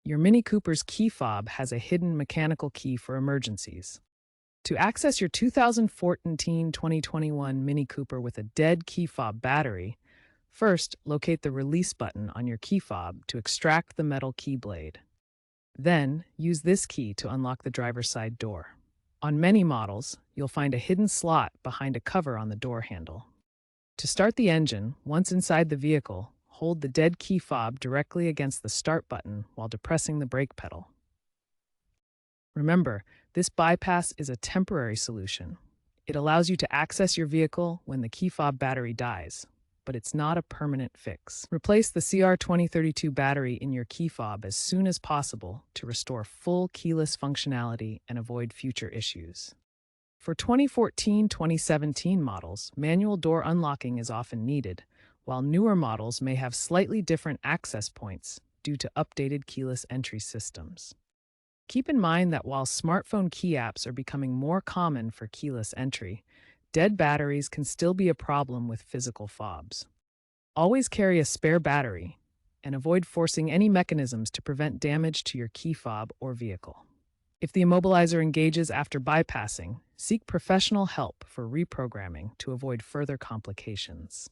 Your Mini Cooper's key fob has a hidden mechanical key for emergencies. To access your 2014-2021 Mini Cooper with a dead key fob battery, first locate the release button on your key fob to extract the metal key blade. Then, use this key to unlock the driver's side door. On many models, you'll find a hidden slot behind a cover on the door handle. To start the engine, once inside the vehicle, hold the dead key fob directly against the start button while depressing the brake pedal. Remember, this bypass is a temporary solution. It allows you to access your vehicle when the key fob battery dies, but it's not a permanent fix. Replace the CR2032 battery in your key fob as soon as possible to restore full keyless functionality and avoid future issues. For 2014-2017 models, manual door unlocking is often needed, while newer models may have slightly different access points due to updated keyless entry systems. Keep in mind that while smartphone key apps are becoming more common for keyless entry, dead batteries can still be a problem with physical fobs. Always carry a spare battery and avoid forcing any mechanisms to prevent damage to your key fob or vehicle. If the immobilizer engages after bypassing, seek professional help for reprogramming to avoid further complications.